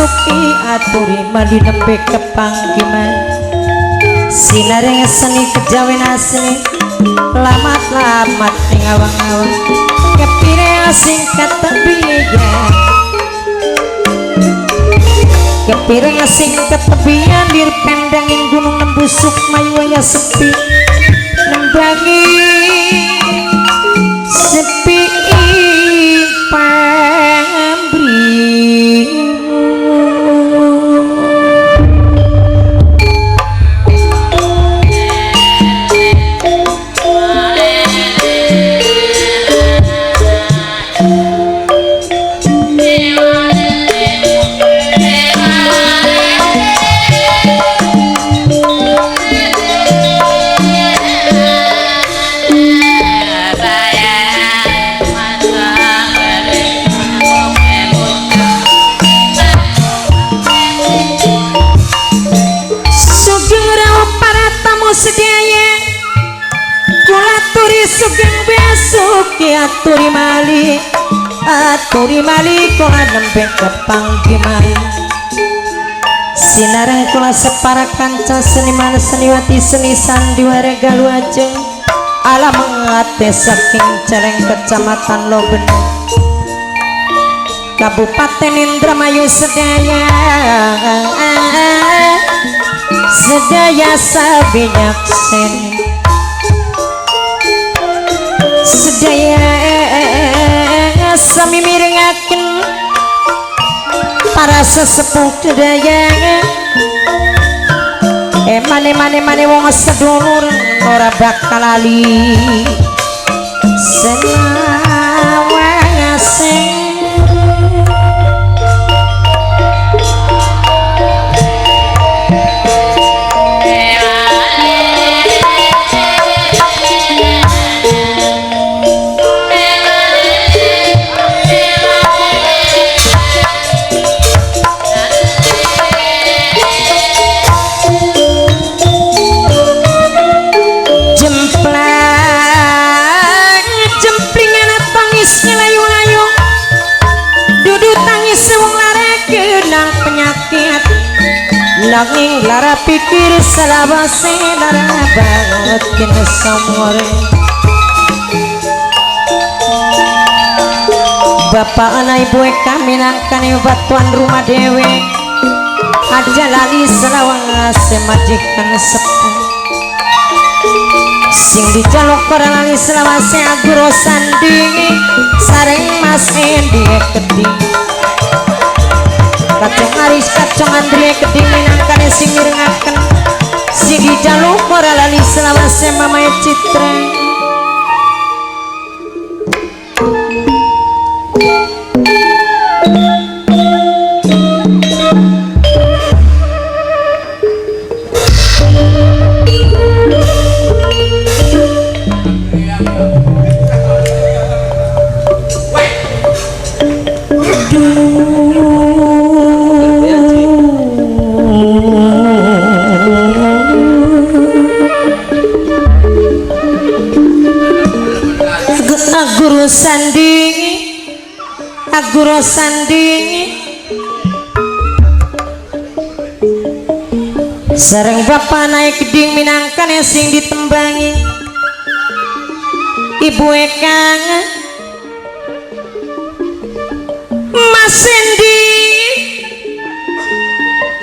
Basuki aturi mandi nembe kepanggiman sinareng seni kejawen asli lamat-lamat ning awang-awang kepire asing ketebian kepire asing ketebian dir pendangin gunung nembusuk mayu waya sepi nembangi sepi aturi mali kula nembe kepanggiman sinareng kula separa kanca seniman seniwati seni sandiwara galuh ajeng ala mengate saking Celeng Kecamatan Loben Kabupaten Indramayu sedaya sabinyak seni sedaya sami mirengaken para sesepuh sedaya mane wong sedulur ora bakal lali senawase nanging lara pikir selawase lara banget kena samore bapak anak ibu kami nangkane batuan rumah dewe aja lali selawase majikan sepuh sing dijaluk ora lali selawase aguro sandingi sareng mas endi keding kacang aris kacang Andre keding minangkane sing mirengaken sing dijaluk ora lali selawase Mama Citra Aguro sandingi sareng bapak naik keding minangkane sing ditembangi ibu kang Mas Endi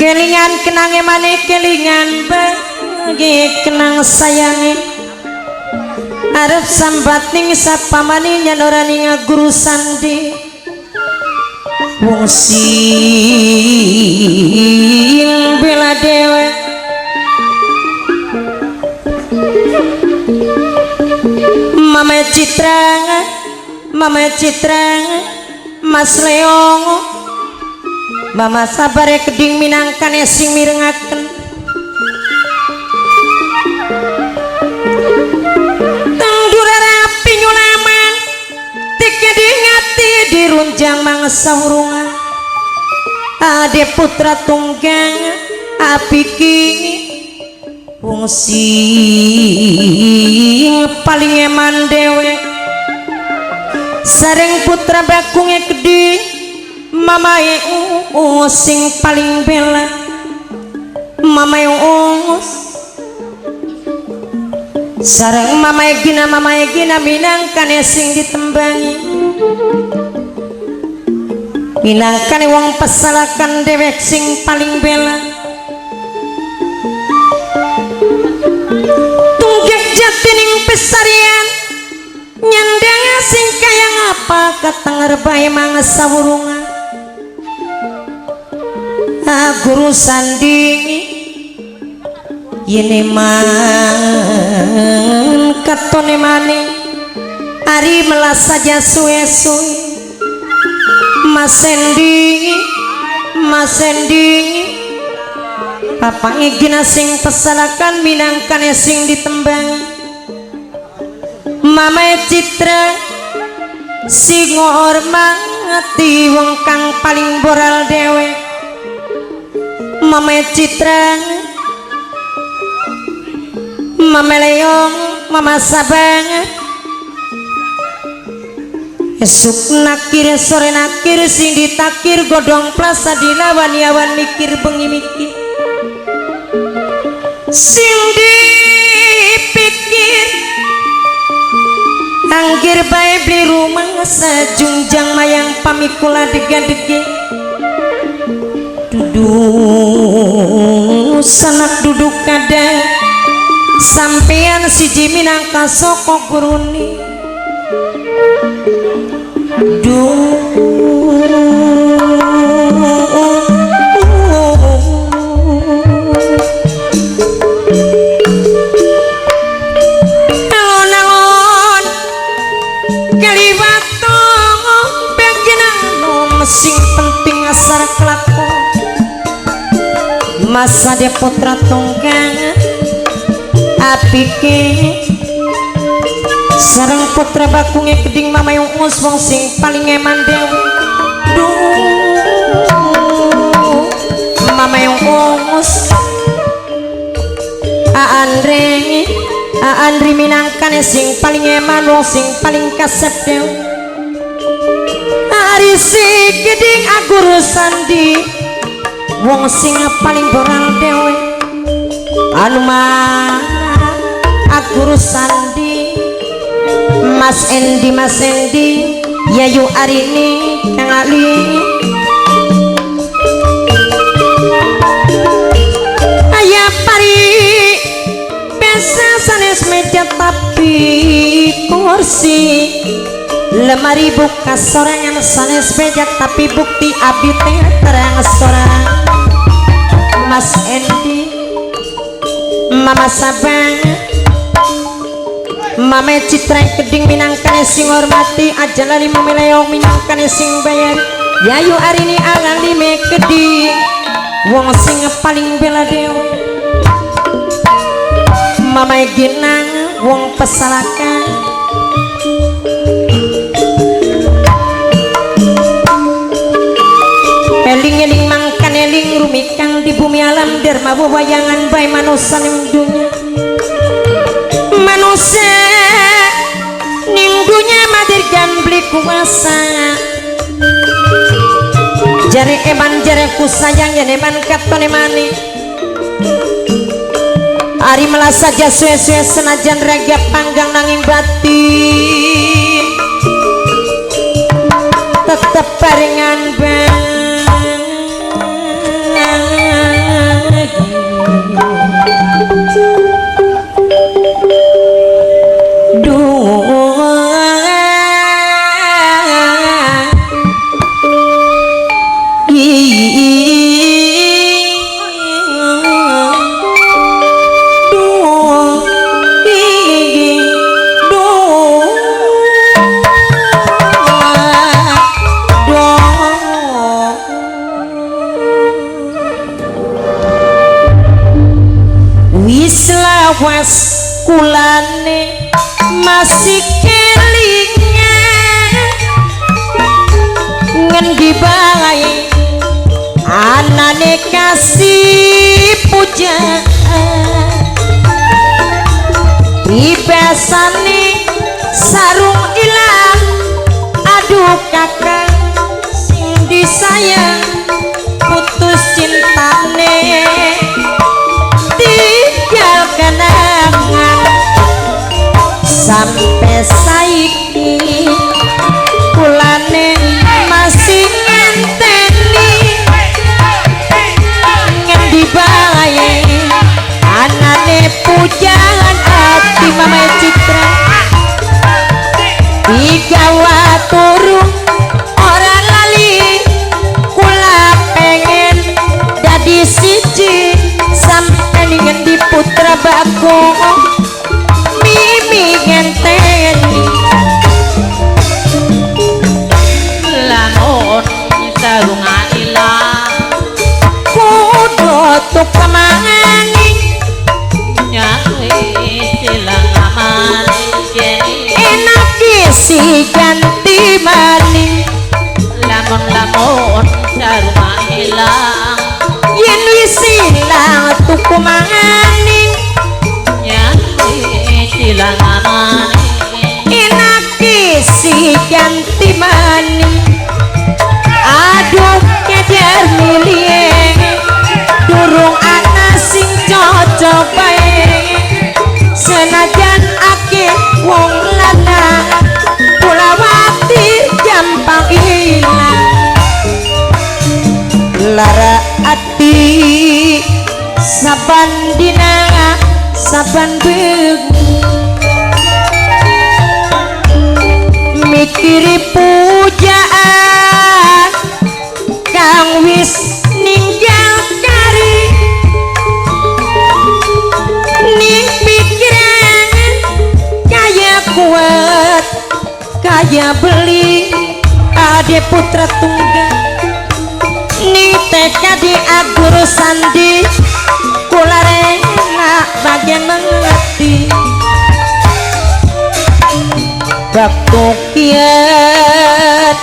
kelingan kenange maneh kelingan bagi kenang sayange arep sambat ning sapamani nyanora ning guru sandi wong sing bela dewe Mama Citra Mas Leong Mama sabare keding minangkane sing mirengaken dirunjang mangsa urungan ade putra tunggang apiki wong sing paling eman dewe sareng putra bakunge gede mamae sing paling bela mamae sareng mamae gina minangkane sing ditembangi minangkane wong pesalakan dewek sing paling bela tunggak jatining pesarian nyandang sing kaya ngapa katenger bae mangesawurungan guru sandingi yene man katone maning ari melas saja suwe-suwe Mas Sendingi papange gina sing pesalakan minangkane sing ditembang Mamae Citra sing ngormati wong kang paling boral dewek Mamae Citra Mama Leong, Mama Sabang esuk nakir sore nakir sing ditakir godong plasa dilawan yawan mikir bengi mikir sing dipikir anggir bae beli rumah sajungjang mayang pamikula dega-dege duduk sanak duduk kadang sampeyan siji minangka soko guruni alon-alon kaliwatong bagian sing penting asar kelakon masa dia putra tunggang apike sareng putra bakunge keding mama yung wong sing paling eman dewi mama yung Andri minangkane sing paling eman wong sing paling kasep dewi ari si keding aguru sandi wong sing paling boral dewi anu mah Guru Sandi Mas Endi Yayu Arini Kang Ali ayah pari biasa sanes meja tapi kursi lemari buka sorangan sanes meja tapi bukti abdi teh terang sorang Mas Endi Mama Sabang Mame Citra keding minangkane sing hormati aja lali memeleong minangkane sing bayar Yayu Arini alali me keding wong sing paling bela dewe Mame Ginang wong pesalakan eling-eling mangkan eling rumikang di bumi alam derma wayangan bae manusia ning dunya manusia ning dunya madirgan beli kuasa jare eman jare ku sayang yen eman katone mani ari melas saja suwe-suwe senajan raga panggang nanging batin tetep paringan bang was kulane masih kelingan ngendi bae anane kasih pujaan ibasane sarung ilang aduh kakak sing disa sayang putus cintane tinggal kenangan sampai saiki kulane masih ngenteni ngendi bae anane pujaan ati Mama Citra digawa turun ora lali kula pengen dadi siji sampai ngendi putra Bagong mimi ngenteni lamun sarunga ilang kudu tuk kemangani nyari silang amane enak isi ganti maning lamun sarunga ilang yen wis ilang tuku manganing nyari silang amane enak isi ganti maning aduh kejar milih durung ana sing cocok bae senajan akeh wong lanang Kulawati gampang ilang lara ati saban dina saban bengi mikiri pujaan kang wis ninggal kari ning pikiran kaya kuat kaya beli ade putra tunggal ning tekad di agur sandi kula rela bagian mengerti waktu kiat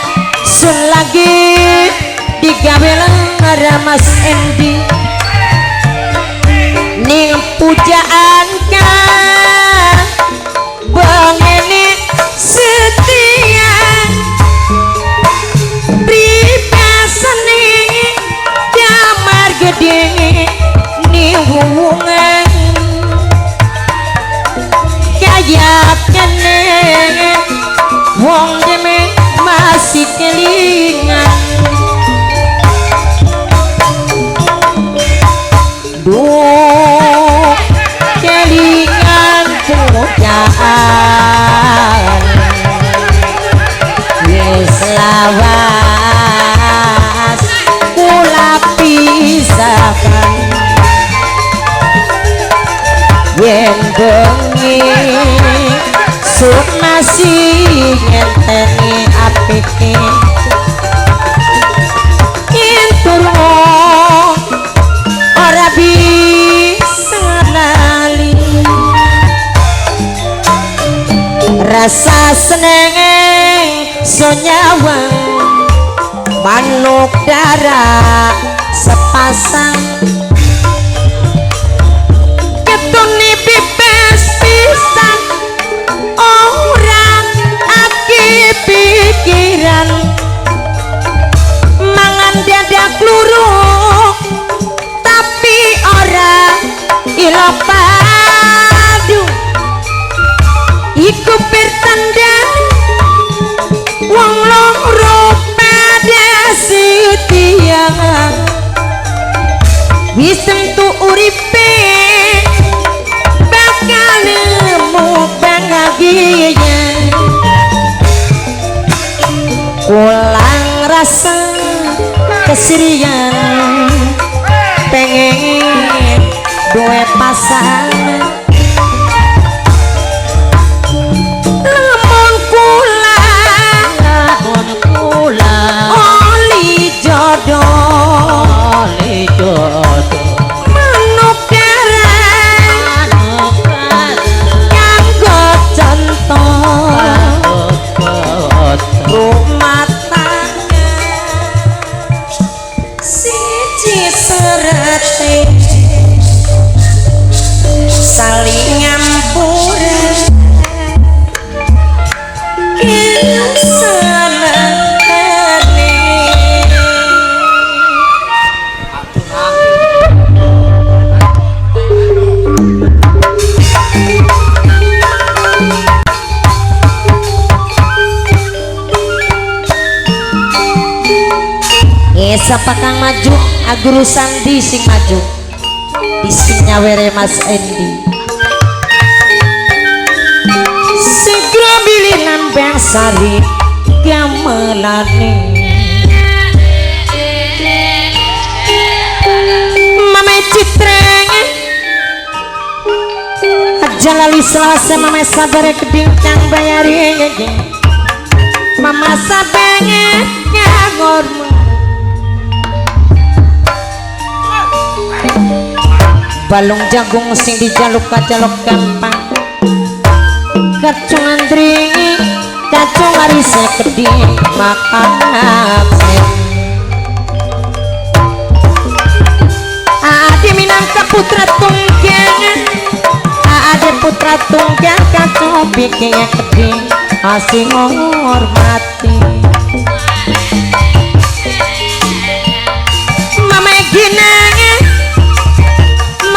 sun lagi digawe lara Mas Endi ning pujaan kan bangene setia pripasane damar gede ning hubungan kaya kene wong deme masih kelingan duh kelingan pujaan wis lawas kula pisahkan yen bengi suk masih ngenteni apike yen turun ora bisa lali rasa seneng sonyawa manuk darah sepasang ketune bebas pisan orang aki pikiran mangan dadak luruk tapi ora ilo padu iku pertanda wong loro pada setia wis tentu uripe bakal nemu bahagia pulang rasa kesirian pengen dua pasangan lamun kula oli jodoh manuk darah kanggo contoh rumah tangga siji serete siapa kang maju Aguru Sandi sing maju di sing nyawere Mas Endi segera bilinan bengsari gamelane Mame Citreng aja lali selasa Mame sabare keding kang bayari Mama sabenge ngagormu balung jagung sing dijaluk kajaluk gampang kacung andringi kacung arise keding makan ade minangka putra tunggal ade putra tunggal kacung bikin keding asing menghormati Mama Gina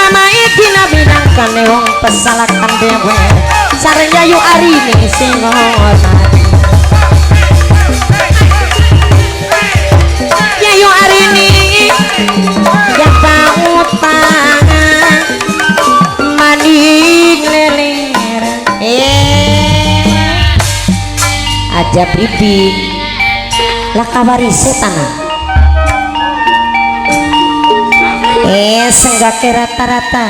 Mama Gina binangkan wong pesalakan dewe sareng Yayu Arini sing menghormati Yayu Arini japa utang maning leler aja bibi lah kawarise tanah senggake rata-rata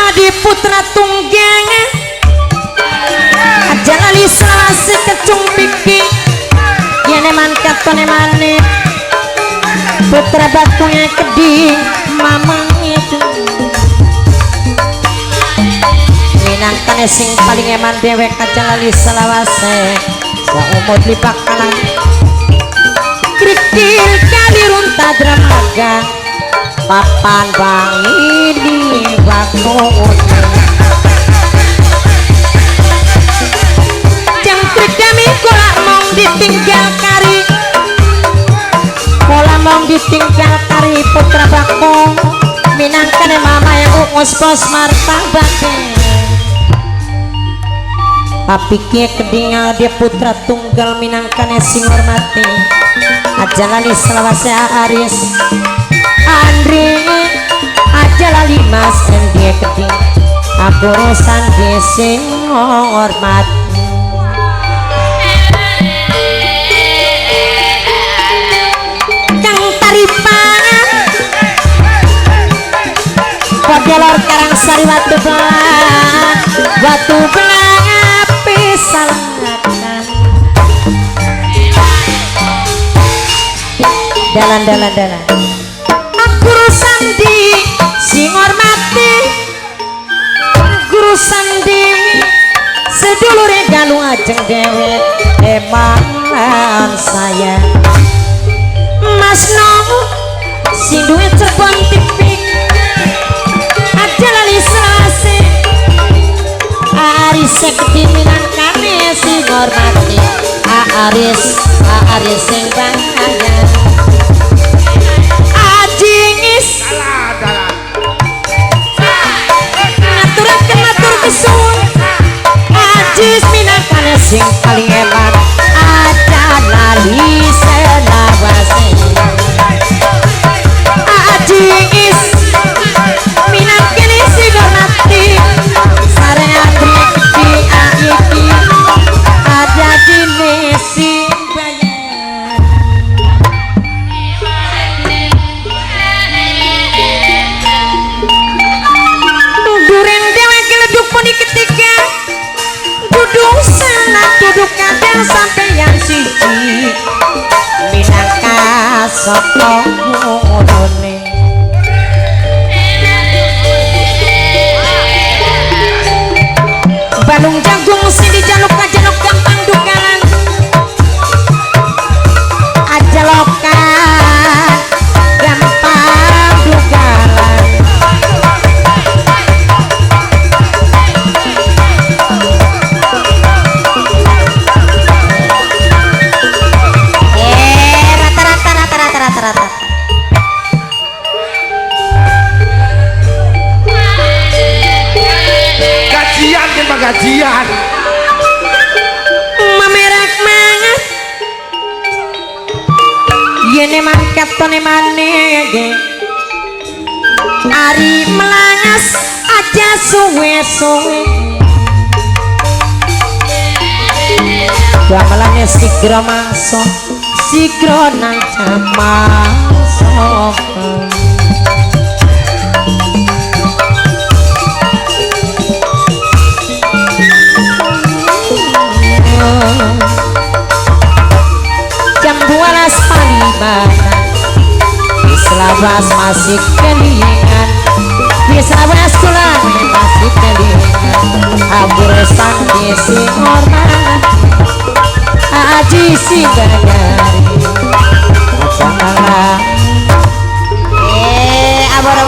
adi putra tunggang aja lali selasi kecung piki yene man katone maneh putra bakungnya keding mamang itu minangkan sing paling eman dewek aja lali selawase saumur lipak kanan krikil kali runta dramaga papan bangi di bakun jangkrik kami kolak mong ditinggal kari pola mong ditinggal kari putra bakong minangkan mama yang uus bos martabake papi kia kedingal dia putra tunggal minangkan sing hormati aja lali selawase Aris Andre aja lali Mas Endi keding Aguru Sandi sing hormati Taripan Kodolor Karangsari Watu Belang Watu Belang api salatan dalan Guru Sandi sing hormati Guru Sandi sedulure galu ajeng dewek eman saya Mas Nomu sing duwe cerbon tipik aja lali selase Aris kedhi minangkane sing hormati Aris sing bahaya ajingis ngaturaken matur kesuwun Ajis minangkane sing paling hebat aja lali selawase Ajis minangkene sing hormati sareng Andri kedhi aiki aja dine sing bayar duren dewe keleduk poni ketiga duduk salah duduk kadang sampeyan siji minangka sapa mudune balung jagung sing dijaluk kajaluk gampang dukalan ajalokan gampang dukalan rata yene mangkat tone manege ari melangas aja suwe-suwe gamelane sigra mangso sigra nang jamasok jam 12 palibana Selabas masih kelingan Selabas kulang masih kelingan Aburesan kisi hormat Aji si gagari Masalah abor